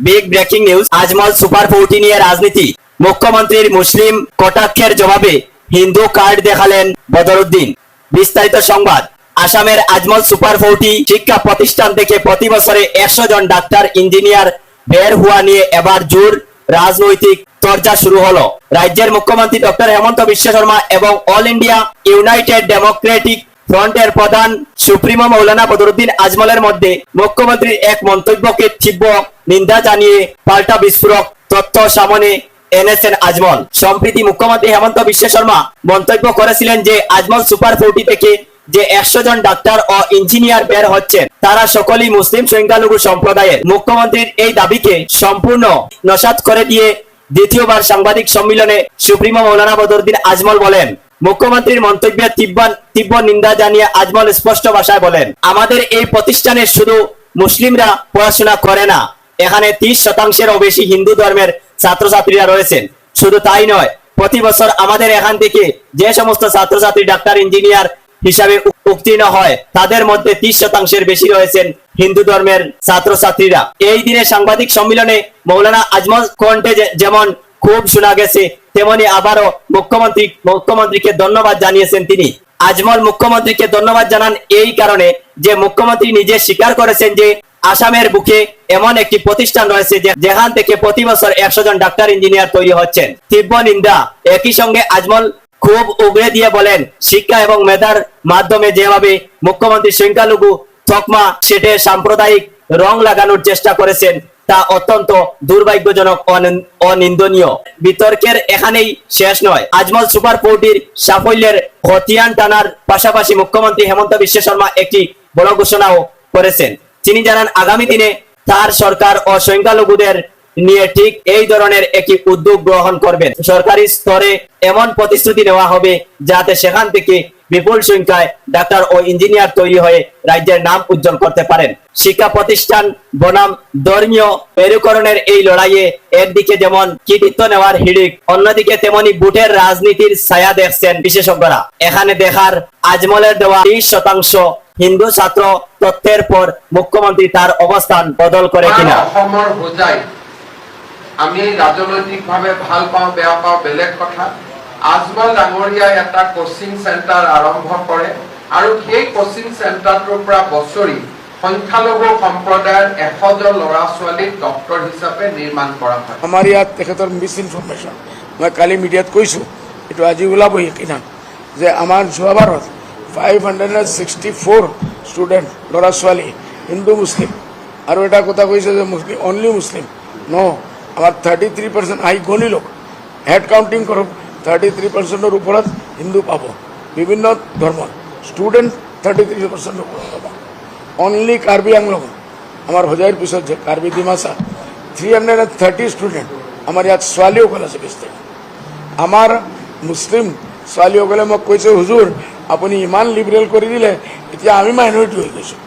Big breaking news, Ajmal super 40 নিয়ে রাজনীতি। মুখ্যমন্ত্রীর মুসলিম কটাক্ষের জবাবে হিন্দু কার্ড দেখালেন বদরুদ্দিন। বিস্তারিত সংবাদ। আসামের আজমল সুপার 40 শিক্ষা প্রতিষ্ঠান থেকে প্রতি বছরে 100 জন ডাক্তার ইঞ্জিনিয়ার বের হওয়া নিয়ে এবার জোর রাজনৈতিক চর্চা শুরু হলো। রাজ্যের মুখ্যমন্ত্রী ডক্টর হেমন্ত বিশ্ব শর্মা এবং অল ইন্ডিয়া ইউনাইটেড ডেমোক্রেটিক ফ্রন্টের প্রধান সুপ্রিমো মৌলানা বদরুদ্দিন আজমলের মধ্যে মুখ্যমন্ত্রীর এক মন্তব্যকে তীব্র নিন্দা জানিয়ে পাল্টা বিস্ফোরক তথ্য সামনে এনেছেন আজমল। সম্প্রতি মুখ্যমন্ত্রী হেমন্ত বিশ্ব শর্মা মন্তব্য করেছিলেন যে আজমল সুপার 40 থেকে যে 100 জন ডাক্তার ও ইঞ্জিনিয়ার বের হচ্ছেন তারা সকলেই মুসলিম সংখ্যালঘু সম্প্রদায়ের। মুখ্যমন্ত্রীর এই দাবিকে সম্পূর্ণ নস্যাৎ করে দিয়ে দ্বিতীয়বার সাংবাদিক সম্মেলনে সুপ্রিমো মৌলানা বদরুদ্দিন আজমল বলেন, মুখ্যমন্ত্রীর মন্তব্যের তীব্র নিন্দা জানিয়ে আজমল স্পষ্ট ভাষায় বলেন, আমাদের এই প্রতিষ্ঠানে শুধু মুসলিমরা পড়াশোনা করে না, এখানে 30%-এরও বেশি হিন্দু ধর্মের ছাত্রছাত্রীরা রয়েছেন। শুধু তাই নয়, প্রতি বছর আমাদের এখান থেকে যে সমস্ত ছাত্রছাত্রী ডাক্তার ইঞ্জিনিয়ার হিসাবে উত্তীর্ণ হয় তাদের মধ্যে 30%-এর বেশি রয়েছেন হিন্দু ধর্মের ছাত্রছাত্রীরা। এই দিনে সাংবাদিক সম্মেলনে মৌলানা আজমল কণ্ঠে যেমন খুব শোনা গেছে, তেমনি আবারও মুখ্যমন্ত্রীকে ধন্যবাদ জানিয়েছেন তিনি। আজমল মুখ্যমন্ত্রীকে ধন্যবাদ জানান এই কারণে যে মুখ্যমন্ত্রী নিজে স্বীকার করেছেন যে আসামের বুকে এমন একটি প্রতিষ্ঠান রয়েছে যেখান থেকে প্রতি বছর 100 জন ডাক্তার ইঞ্জিনিয়ার তৈরি হচ্ছেন। তীব্র নিন্দা। একই সঙ্গে আজমল খুব উগড়ে দিয়ে বলেন, শিক্ষা এবং মেধার মাধ্যমে যেভাবে মুখ্যমন্ত্রী সংখ্যালঘু তকমা সেটে সাম্প্রদায়িক রং লাগানোর চেষ্টা করেছেন তা অত্যন্ত দুর্ভাগ্যজনক, অনিন্দনীয়। বিতর্কের এখানেই শেষ নয়। আজমল সুপার 40 সাফল্যের খতিয়ান টানার পাশাপাশি মুখ্যমন্ত্রী হেমন্ত বিশ্ব শর্মা একটি বড় ঘোষণাও করেছেন। তিনি জানান, আগামী দিনে তার সরকার ও সংখ্যালঘুদের নিয়ে ঠিক এই ধরনের একটি উদ্যোগ গ্রহণ করবেন। সরকারি স্তরে এমন প্রতিশ্রুতি নেওয়া হবে যাতে সেখান থেকে বিপুল সংখ্যায় ডাক্তার ও ইঞ্জিনিয়ার তৈরি হয়ে রাজ্যের নাম উজ্জ্বল করতে পারেন। শিক্ষা প্রতিষ্ঠান বনাম ধর্মীয় মেরুকরণের এই লড়াইয়ে একদিকে যেমন কৃতিত্ব নেওয়ার হিড়িক, অন্যদিকে তেমনি বুটের রাজনীতির ছায়া দেখছেন বিশেষজ্ঞরা। এখানে দেখার আজমলের দেওয়া 30% হিন্দু ছাত্র তথ্যের পর মুখ্যমন্ত্রী তার অবস্থান বদল করে কিনা। আমি রাজনৈতিকভাৱে ভাল পাওঁ বেয়া পাওঁ বেলেগ কথা। আজমল ডাঙৰীয়াই এটা কোচিং চেণ্টাৰ আৰম্ভ কৰে আৰু সেই কোচিং চেণ্টাৰটোৰ পৰা বছৰি সংখ্যালঘু সম্প্ৰদায়ৰ 100 জন ল'ৰা ছোৱালীক ডক্টৰ হিচাপে নিৰ্মাণ কৰা হয়। আমাৰ ইয়াত তেখেতৰ মিছ ইনফৰমেশ্যন, মই কালি মিডিয়াত কৈছোঁ, এইটো আজি ওলাবই কিনা, যে আমাৰ যোৱাবাৰত 564 ষ্টুডেণ্ট ল'ৰা ছোৱালী হিন্দু মুছলিম, আৰু এটা কথা কৈছে যে মুছলিম অনলি মুছলিম ন, আমার 33% আই গণিল হেড কাউন্টিং করব 33%-এর উপৰত হিন্দু পাব, বিভিন্ন ধর্ম স্টুডেন্ট 33%-এর উপৰত পাব। অনলি কার্বি আংলং আমার হজাইৰ পিছত যে কার্বি ডিমাসা 330 স্টুডেন্ট আমার ইয়াত ছোৱালীসকল আছে। বেছি আমার মুসলিম ছোৱালীসকলে মোক কৈছে, হুজুৰ আপুনি ইমান লিবাৰেল কৰি দিলে, এতিয়া আমি মাইনৰিটি হৈ গৈছোঁ।